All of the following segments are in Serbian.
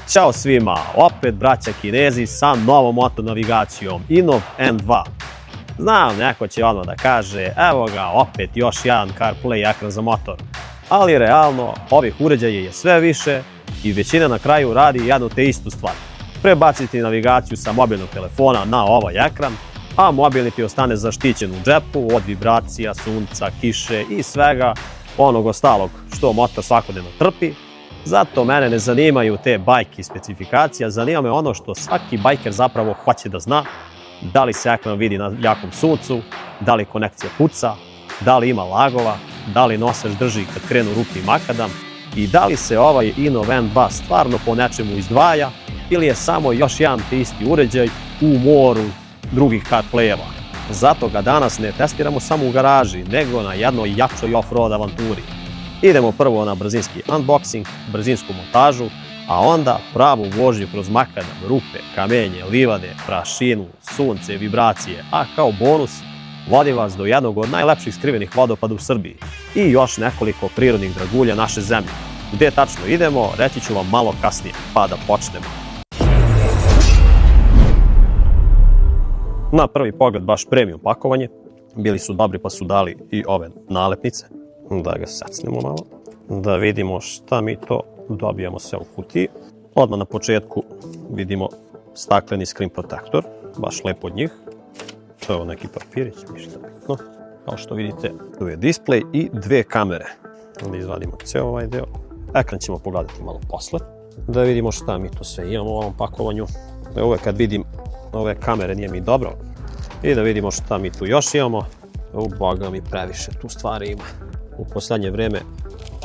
Ćao svima, opet braća Kinezi sa novom moto navigacijom Innov N2. Znam, neko će odmah da kaže, evo ga, opet još jedan CarPlay ekran za motor. Ali realno, ovih uređaja je sve više i većina na kraju radi jednu te istu stvar. Prebaciti navigaciju sa mobilnog telefona na ovaj ekran, a mobilni ti ostane zaštićen u džepu od vibracija, sunca, kiše i svega onog ostalog što motor svakodnevno trpi. Zato mene ne zanimaju te bajke i specifikacija, zanima me ono što svaki bajker zapravo hoće da zna. Da li se ekran vidi na jakom suncu, da li konekcija puca, da li ima lagova, da li nosač drži kad krenu ruke i makadam i da li se ovaj Innov N2 stvarno po nečemu izdvaja ili je samo još jedan te isti uređaj u moru drugih CarPlayeva. Zato ga danas ne testiramo samo u garaži, nego na jednoj jačoj off-road avanturi. Idemo prvo na brzinski unboxing, brzinsku montažu, a onda pravu vožnju kroz makadam, rupe, kamenje, livade, prašinu, sunce, vibracije, a kao bonus vodi vas do jednog od najlepših skrivenih vodopada u Srbiji i još nekoliko prirodnih dragulja naše zemlje. Gde tačno idemo, reći ću vam malo kasnije, pa da počnemo. Na prvi pogled baš premium pakovanje, bili su dobri pa su dali i ove nalepnice. Da ga sacnemo malo, da vidimo šta mi to dobijamo sve u kutiji. Odmah na početku vidimo stakleni screen protector, baš lepo od njih. To je ovo neki papirić, ništa bitno. Kao što vidite, tu je display i dve kamere. Da izvadimo ceo ovaj deo. Ekran ćemo pogledati malo posle. Da vidimo šta mi to sve imamo u ovom pakovanju. Uvek kad vidim ove kamere nije mi dobro. I da vidimo šta mi tu još imamo. Boga mi previše tu stvari ima. U poslednje vreme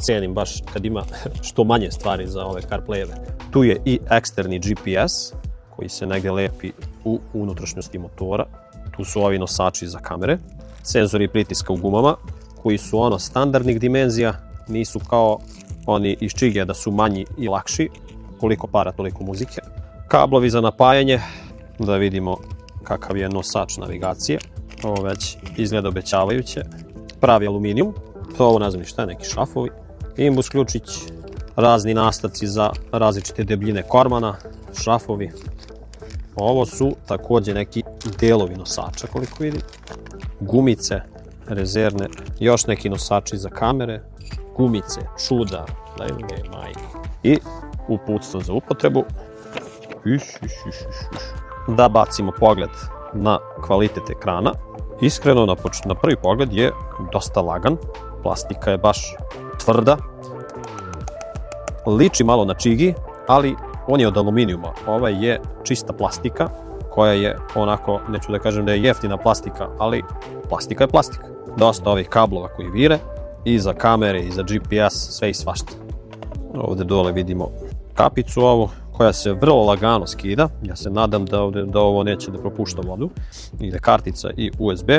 cenim baš kad ima što manje stvari za ove CarPlayeve. Tu je i eksterni GPS koji se negde lepi u unutrašnjosti motora. Tu su ovi nosači za kamere, senzori pritiska u gumama koji su ono standardnih dimenzija, nisu kao oni iz čige da su manji i lakši, koliko para toliko muzike. Kablovi za napajanje, da vidimo kakav je nosač navigacije, ovo već izgleda obećavajuće, pravi aluminijum. Ovo ne znam ni šta je, neki šrafovi, imbus ključić, razni nastavci za različite debljine kormana, šrafovi. Ovo su takođe neki delovi nosača koliko vidim, gumice rezervne, još neki nosači za kamere, gumice, čuda, i uputstvo za upotrebu. Da bacimo pogled na kvalitet ekrana. Iskreno, na prvi pogled je dosta lagan, plastika je baš tvrda, liči malo na čigi, ali on je od aluminijuma. Ovaj je čista plastika, koja je onako, neću da kažem da je jeftina plastika, ali plastika je plastika. Dosta ovih kablova koji vire, i za kamere, i za GPS, sve i svašta. Ovde dole vidimo kapicu ovu, koja se vrlo lagano skida. Ja se nadam da ovo neće da propušta vodu. Ide kartica i USB.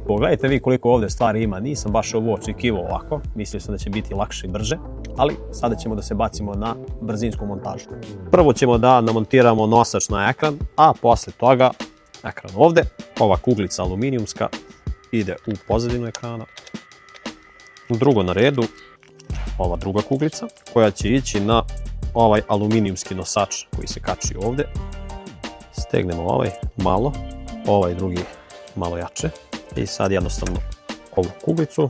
Pogledajte vi koliko ovde stvari ima. Nisam baš ovo očekivao ovako. Mislio sam da će biti lakše i brže. Ali sada ćemo da se bacimo na brzinsku montažu. Prvo ćemo da namontiramo nosač na ekran, a posle toga ekran ovde. Ova kuglica aluminijumska ide u pozadinu ekrana. Drugo na redu, ova druga kuglica koja će ići na ovaj aluminijumski nosač koji se kači ovde. Stegnemo ovaj malo, ovaj drugi malo jače i sad jednostavno ovu kuglicu.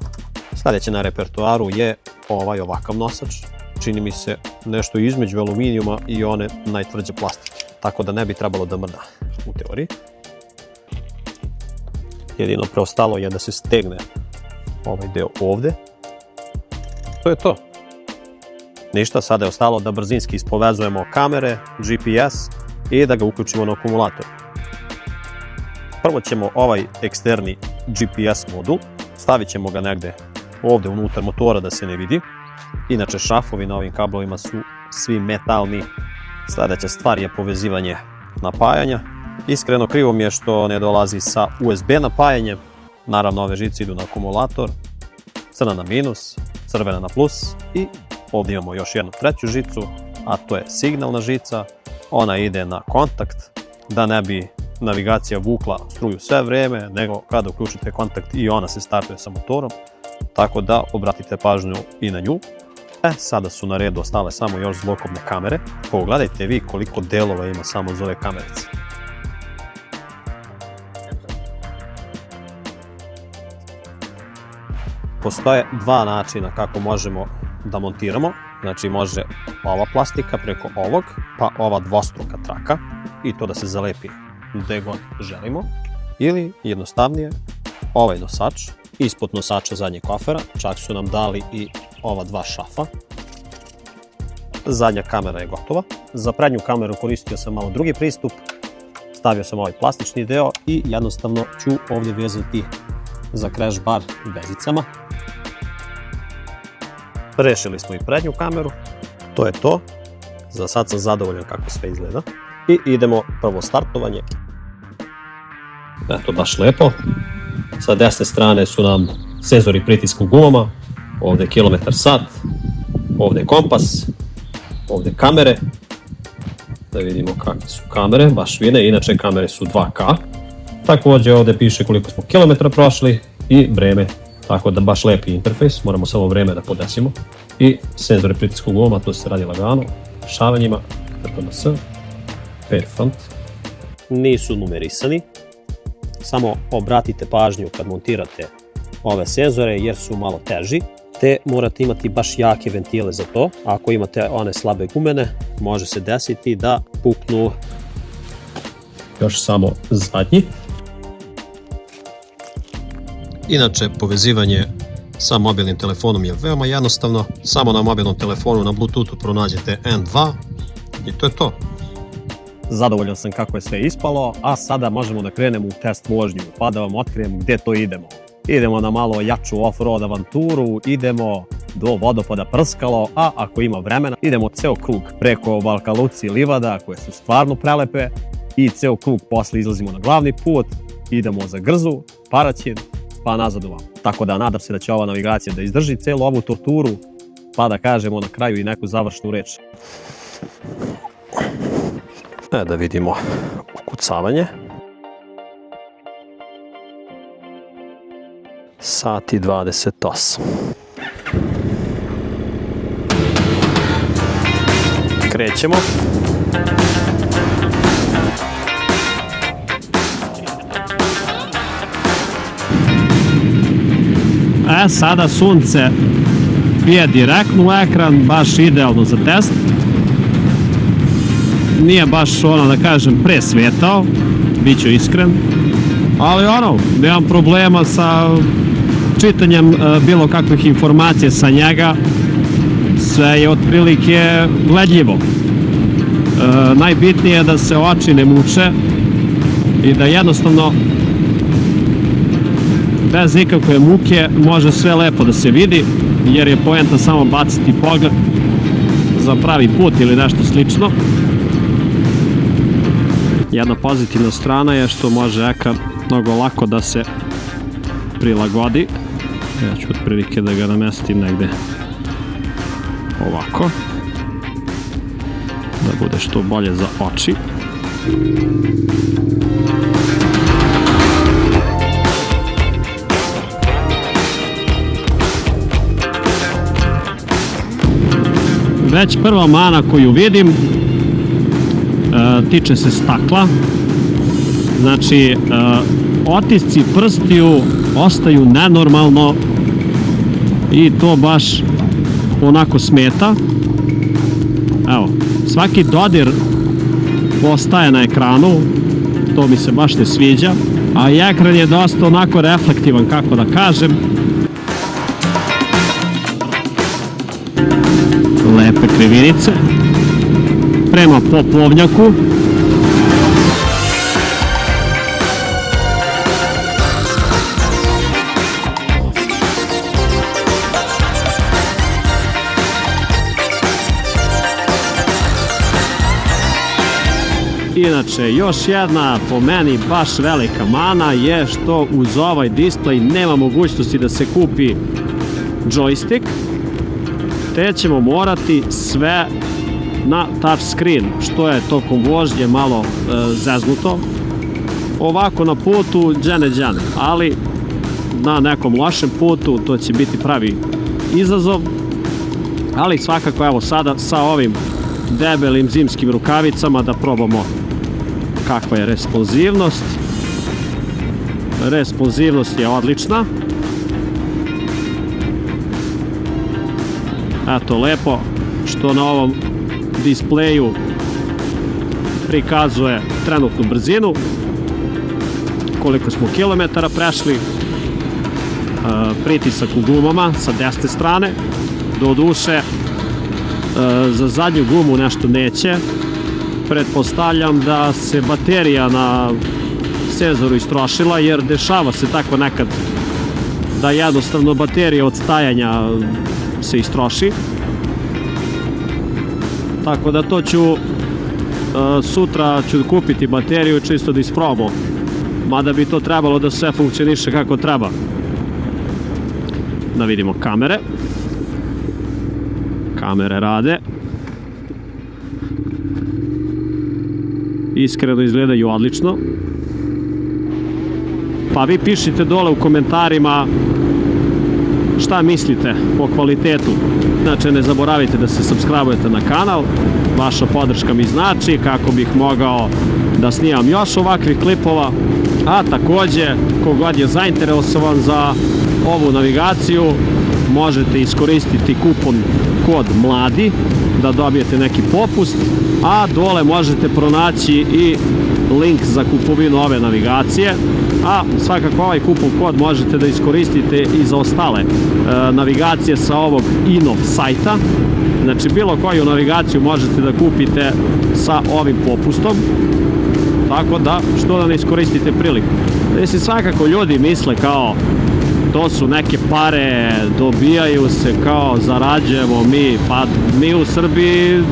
Sljedeće na repertoaru je ovaj ovakav nosač. Čini mi se nešto između aluminijuma i one najtvrđe plastike, tako da ne bi trebalo da mrda u teoriji. Jedino preostalo je da se stegne ovaj deo ovde. To je to. Ništa, sada je ostalo da brzinski ispovezujemo kamere, GPS i da ga uključimo na akumulator. Prvo ćemo ovaj eksterni GPS modul, stavit ćemo ga negde ovde unutar motora da se ne vidi. Inače šrafovi na ovim kablovima su svi metalni. Sljedeća stvar je povezivanje napajanja. Iskreno krivo mi je što ne dolazi sa USB napajanjem. Naravno ove žice idu na akumulator, crna na minus, crvena na plus i ovdje imamo još jednu treću žicu, a to je signalna žica. Ona ide na kontakt, da ne bi navigacija vukla struju sve vreme, nego kada uključite kontakt i ona se startuje sa motorom, tako da obratite pažnju i na nju. Sada su na redu ostale samo još zvukovne kamere. Pogledajte vi koliko delova ima samo za ove kamerice. Postoje dva načina kako možemo da montiramo. Znači može ova plastika preko ovog, pa ova dvostruka traka i to da se zalepi gde god želimo. Ili jednostavnije ovaj nosač, ispod nosača zadnjeg kofera, čak su nam dali i ova dva šafa. Zadnja kamera je gotova. Za prednju kameru koristio sam malo drugi pristup. Stavio sam ovaj plastični deo i jednostavno ću ovdje vezati za crash bar vezicama. Rešili smo i prednju kameru. To je to. Za sad sam zadovoljan kako sve izgleda. I idemo prvo startovanje. Eto, baš lepo. Sa desne strane su nam senzori pritiska u gumama. Ovdje je kilometar sat. Ovdje je kompas. Ovdje kamere. Da vidimo kakve su kamere. Baš vide. Inače kamere su 2K. Također ovdje piše koliko smo kilometra prošli i vreme. Tako da baš lepi interfejs. Moramo samo vreme da podesimo. I senzori pritiska u gumama. To se radi lagano. Šavanjima. RPMS. Pair front. Nisu numerisani. Samo obratite pažnju kad montirate ove senzore jer su malo teži, te morate imati baš jake ventile za to. Ako imate one slabe gumene, može se desiti da puknu. Još samo zadnji. Inače, povezivanje sa mobilnim telefonom je veoma jednostavno. Samo na mobilnom telefonu na Bluetoothu pronađete N2 i to je to. Zadovoljan sam kako je sve ispalo, a sada možemo da krenemo u test vožnju, pa da vam otkrijem gdje to idemo. Idemo na malo jaču off-road avanturu, idemo do vodopada Prskalo, a ako ima vremena, idemo ceo krug preko Valka Luci i livada, koje su stvarno prelepe, i ceo krug posle izlazimo na glavni put, idemo za Grzu, Paraćin, pa nazad ovamo. Tako da nadam se da će ova navigacija da izdrži celu ovu torturu, pa da kažemo na kraju i neku završnu reč. Da vidimo ukucavanje. Sat i 28. Krećemo. Sada sunce bije direktno u ekran, baš idealno za test. Nije baš da kažem presvetao, bit ću iskren, ali nemam problema sa čitanjem bilo kakvih informacija sa njega, sve je otprilike gledljivo. Najbitnije je da se oči ne muče i da jednostavno bez ikakve muke može sve lepo da se vidi, jer je poenta samo baciti pogled za pravi put ili nešto slično. Jedna pozitivna strana je što može ekran mnogo lako da se prilagodi. Ja ću otprilike da ga namestim negde ovako, da bude što bolje za oči. Već prva mana koju vidim tiče se stakla. Znači, otisci prstiju ostaju nenormalno i to baš onako smeta. Evo, svaki dodir ostaje na ekranu, to mi se baš ne sviđa, a i ekran je dosta onako reflektivan, kako da kažem. Lepe krivinice prema poplovnjaku. Inače, još jedna po meni baš velika mana je što uz ovaj displej nema mogućnosti da se kupi joystick, te ćemo morati sve na touch screen, što je tokom vožnje malo zeznuto. Ovako na putu džene, ali na nekom lošem putu to će biti pravi izazov. Ali svakako evo sada sa ovim debelim zimskim rukavicama da probamo kakva je responsivnost. Responsivnost je odlična. Eto, lepo što na ovom displeju prikazuje trenutnu brzinu, koliko smo kilometara prešli, pritisak u gumama sa desne strane. Do duše za zadnju gumu nešto neće. Pretpostavljam da se baterija na senzoru istrošila, jer dešava se tako nekad da jednostavno baterija od stajanja se istroši. Tako da to ću sutra ću kupiti bateriju čisto da isprobam. Mada bi to trebalo da sve funkcioniše kako treba. Da vidimo kamere. Kamere rade. Iskreno izgledaju odlično. Pa vi pišite dole u komentarima šta mislite o kvalitetu. Znači, ne zaboravite da se subscribe-ujete na kanal. Vaša podrška mi znači kako bih mogao da snimam još ovakvih klipova. A takođe, kogod je zainteresovan za ovu navigaciju, možete iskoristiti kupon kod MLADI da dobijete neki popust, a dole možete pronaći i link za kupovinu ove navigacije, a svakako ovaj kupon kod možete da iskoristite i za ostale navigacije sa ovog INOV sajta. Znači, bilo koju navigaciju možete da kupite sa ovim popustom, tako da što da ne iskoristite priliku. Mislim, svakako ljudi misle kao to su neke pare, dobijaju se, kao zarađujemo mi, pa mi u Srbiji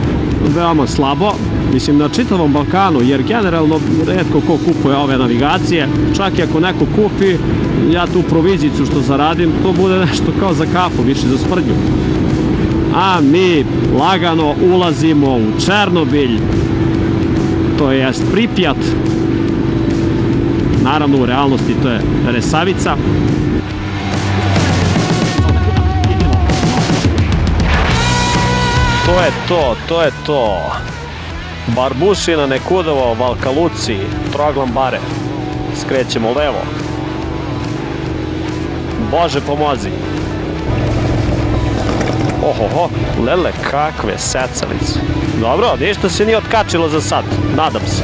veoma slabo, mislim na čitavom Balkanu, jer generalno retko ko kupuje ove navigacije. Čak i ako neko kupi, ja tu provizicu što zaradim, to bude nešto kao za kafu, više za sprdnju. A mi lagano ulazimo u Černobilj, to jest Pripjat, naravno u realnosti to je Resavica. To je to. Barbušina, Nekudovo, Valkaluci, Troglan Bare. Skrećemo levo. Bože pomozi. Ohoho, lele, kakve secalice. Dobro, ništa se nije otkačilo za sad, nadam se.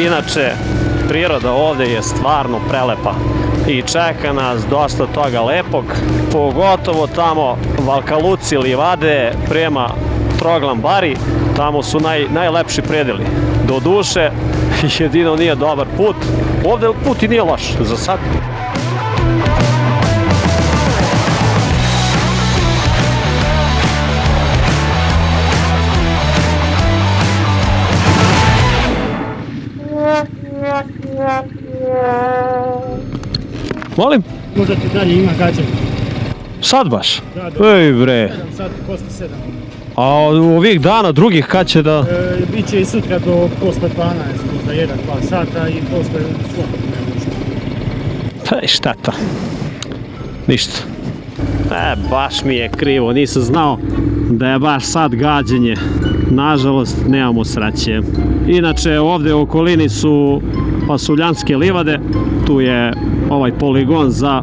Inače, priroda ovde je stvarno prelepa i čeka nas dosta toga lepog, pogotovo tamo Valkaluci, livade prema Troglan Bari, tamo su najlepši predeli. Do duše, jedino nije dobar put, ovde put i nije loš za sad. Molim? Možda ti dalje ima gađanje. Sad baš? Da. Ej bre. 7 sati, posle 7. A ovih dana drugih kad će da... Biće i sutra do posle 12, možda 1-2 sata i posle slobodno nešto. Šteta. Ništa. Baš mi je krivo, nisam znao da je baš sad gađenje. Nažalost, nemamo sreće. Inače, ovde u okolini su Pasuljanske livade, tu je ovaj poligon za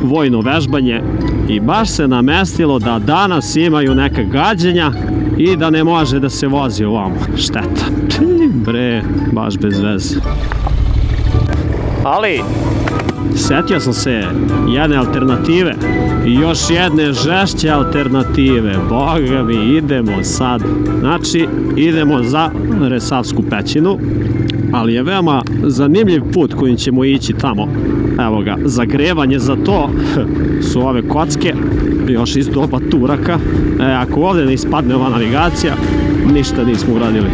vojno vežbanje i baš se namestilo da danas imaju neka gađenja i da ne može da se vozi ovamo. Šteta. Bre, baš bez veze. Ali, setio sam se jedne alternative i još jedne žešće alternative. Boga mi, idemo sad. Znači, idemo za Resavsku pećinu, ali je veoma zanimljiv put kojim ćemo ići tamo. Evo ga, zagrevanje za to su ove kocke, još iz doba Turaka. Ako ovde ne ispadne ova navigacija, ništa nismo uradili.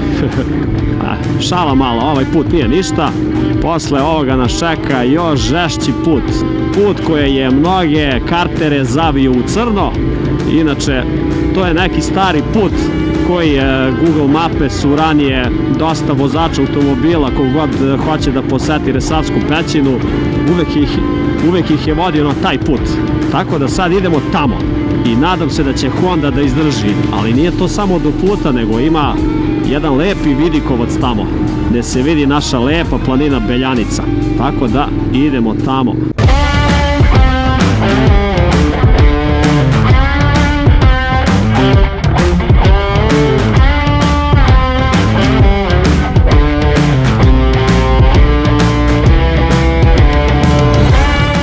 Šala malo, ovaj put nije ništa. Posle ovoga nas čeka još žešći put. Put koje je mnoge kartere zavio u crno. Inače, to je neki stari put koji je Google mape su ranije dosta vozača automobila kog god hoće da poseti Resavsku pećinu, uvek ih je vodio na taj put. Tako da sad idemo tamo i nadam se da će Honda da izdrži, ali nije to samo do puta, nego ima jedan lepi vidikovac tamo, gde se vidi naša lepa planina Beljanica. Tako da idemo tamo.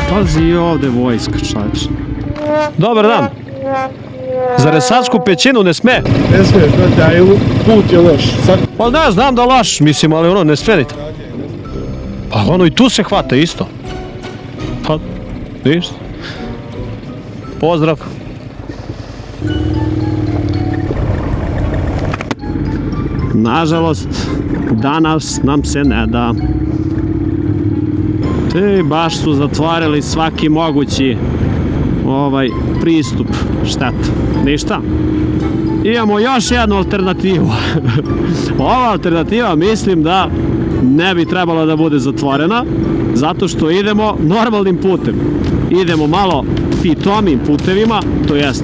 Pazi i ovde vojska, čovječ. Dobar dan. Za Resavsku pećinu ne sme? Ne smiješ, znate, a put je loš. Pa ne, znam da laš, mislim, ali ono, ne smenite. Pa ono, i tu se hvata isto. Pa, ništa. Pozdrav. Nažalost, danas nam se ne da. Baš su zatvarili svaki mogući pristup. Šteta. Ništa. Imamo još jednu alternativu. Ova alternativa mislim da ne bi trebala da bude zatvorena, zato što idemo normalnim putem. Idemo malo pitomim putevima, to jest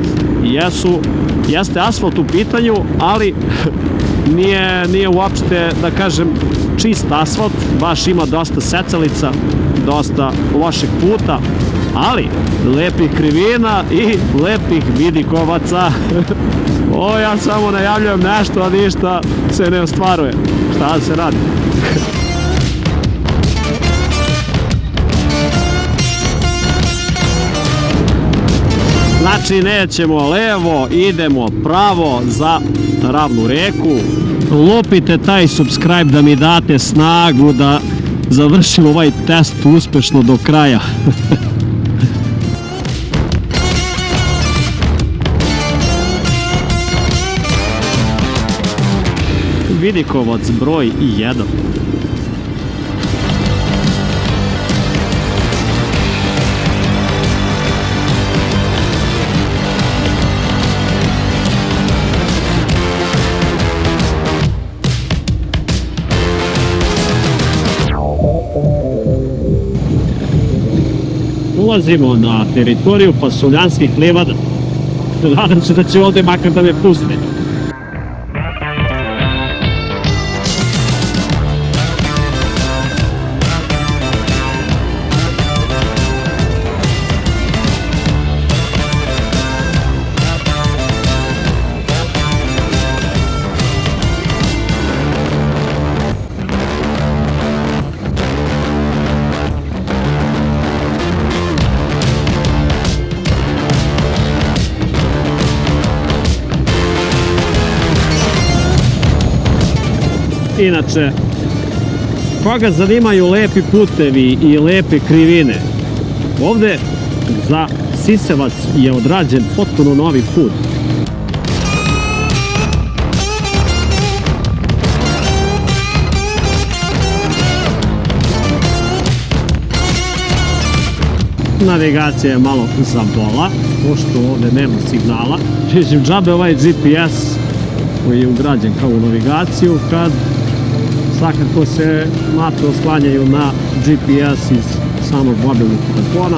jeste asfalt u pitanju, ali nije uopšte, da kažem, čist asfalt, baš ima dosta secalica, dosta lošeg puta, ali lepih krivina i lepih vidikovaca. O, ja samo najavljujem nešto, a ništa se ne ostvaruje. Šta se radi? Znači, nećemo levo, idemo pravo za Ravnu reku. Lupite taj subscribe da mi date snagu da završim ovaj test uspešno do kraja. Vidikovac broj 1. Ulazimo na teritoriju Pasuljanskih livada. Nadam se da će ovde makar da me puste. Inače, koga zanimaju lepi putevi i lepe krivine, ovde za Sisevac je odrađen potpuno novi put. Navigacija je malo zabola, pošto ovde nema signala. Mislim, džabe ovaj GPS koji je ugrađen kao u navigaciju, kad svakako se mape oslanjaju na GPS iz samog mobilnog telefona.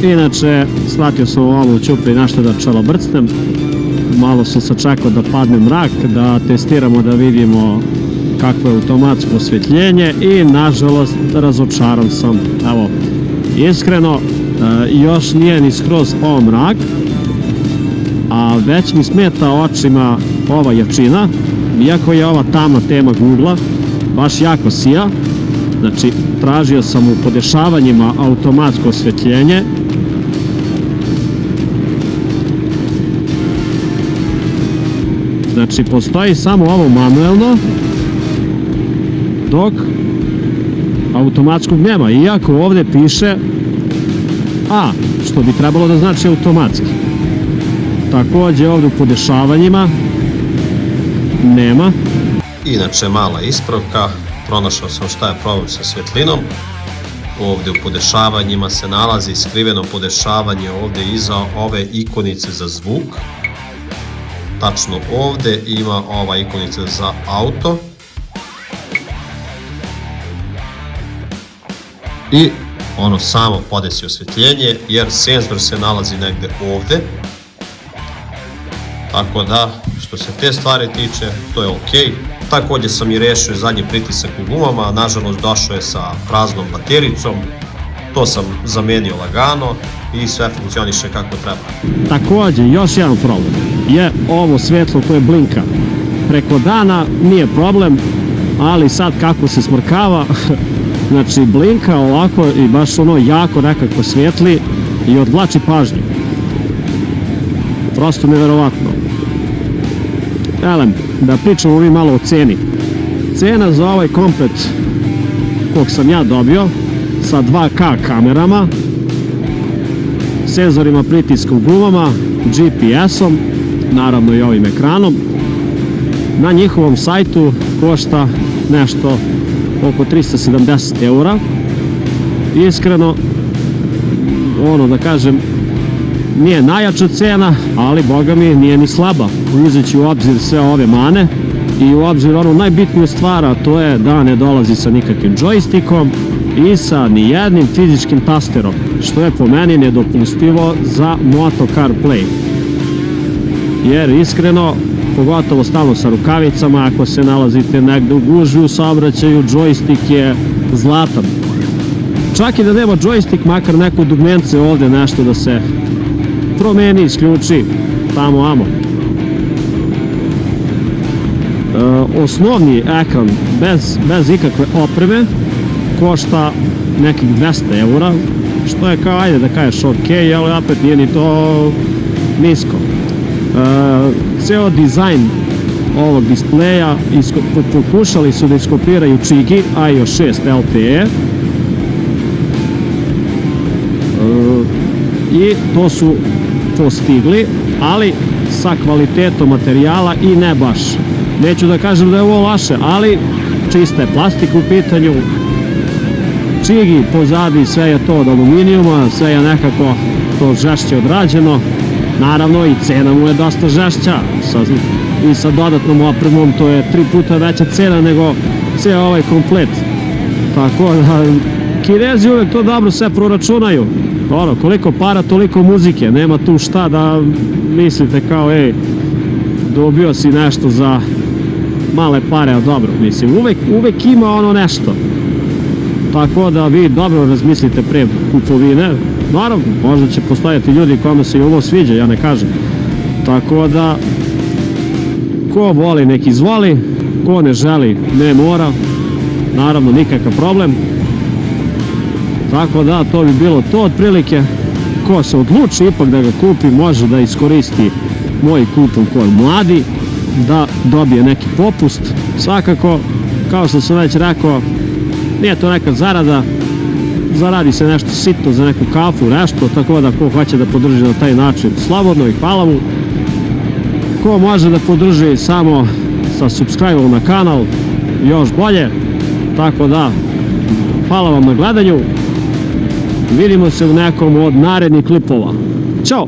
Inače, shvatio sam ovo u ćupi nešto da čelobrcnem. Malo sam sačekao da padne mrak, da testiramo, da vidimo kakvo je automatsko osvetljenje i nažalost razočaran sam. Evo, iskreno, još nije ni skroz pao mrak, a već mi smeta očima ova jačina, iako je ova tamna tema Google-a, baš jako sija. Znači, tražio sam u podešavanjima automatsko osvetljenje. Znači, postoji samo ovo manuelno, dok automatskog nema. Iako ovdje piše A, što bi trebalo da znači automatski. Također ovdje u podešavanjima nema. Inače, mala ispravka, pronašao sam šta je problem sa svjetlinom. Ovdje u podešavanjima se nalazi skriveno podešavanje ovdje iza ove ikonice za zvuk. Tačno ovdje ima ova ikonica za auto. I ono samo podesi osvjetljenje, jer senzor se nalazi negdje ovdje. Tako da, što se te stvari tiče, to je ok. Također sam i rešio zadnji pritisak u gumama, nažalost došao je sa praznom batericom. To sam zamenio lagano i sve funkcioniše kako treba. Također, još jedan problem je ovo svetlo koje blinka. Preko dana nije problem, ali sad kako se smrkava, znači blinka ovako i baš ono jako nekako svijetli i odvlači pažnju. Prosto nevjerovatno. Elem, da pričamo mi malo o ceni. Cena za ovaj komplet kog sam ja dobio sa 2K kamerama, senzorima pritiska u gumama, GPS-om, naravno i ovim ekranom, na njihovom sajtu košta nešto oko 370 eura. Iskreno, ono da kažem, nije najjača cena, ali boga mi nije ni slaba, uzeći u obzir sve ove mane i u obzir onu najbitniju stvar, a to je da ne dolazi sa nikakvim joystickom i sa nijednim fizičkim tasterom, što je po meni nedopustivo za Moto CarPlay. Jer iskreno, pogotovo stalno sa rukavicama, ako se nalazite negde u gužvi u saobraćaju, joystick je zlatan. Čak i da nema joystick, makar neko dugmence ovdje nešto da se promeni, isključi, tamo amo. Osnovni ekran bez ikakve opreme košta nekih 200 eura, što je kao, ajde da kažeš ok, ali opet nije ni to nisko. Ceo dizajn ovog displeja pokušali su da iskopiraju Čigi IO 6 LTE i to su postigli, ali sa kvalitetom materijala i ne baš. Neću da kažem da je ovo loše, ali čista je plastika u pitanju. Čigi pozadi sve je to od aluminijuma, sve je nekako to žešće odrađeno. Naravno i cena mu je dosta žešća i sa dodatnom opremom to je 3 puta veća cena nego cijel ovaj komplet. Tako da Kinezi uvek to dobro sve proračunaju. Ono, koliko para, toliko muzike, nema tu šta da mislite kao ej, dobio si nešto za male pare, a dobro, mislim, uvek ima ono nešto. Tako da vi dobro razmislite pre kupovine. Naravno, možda će postojati ljudi kojima se i ovo sviđa, ja ne kažem. Tako da, ko voli nek izvoli, ko ne želi ne mora, naravno nikakav problem. Tako da, to bi bilo to otprilike. Ko se odluči ipak da ga kupi, može da iskoristi moj kupon kod mladi, da dobije neki popust. Svakako, kao što sam već rekao, nije to neka zarada, zaradi se nešto sitno za neku kafu, nešto, tako da ko hoće da podrži na taj način, slobodno i hvala mu. Ko može da podrži samo sa subscribe-om na kanal, još bolje. Tako da, hvala vam na gledanju. Vidimo se u nekom od narednih klipova. Ćao!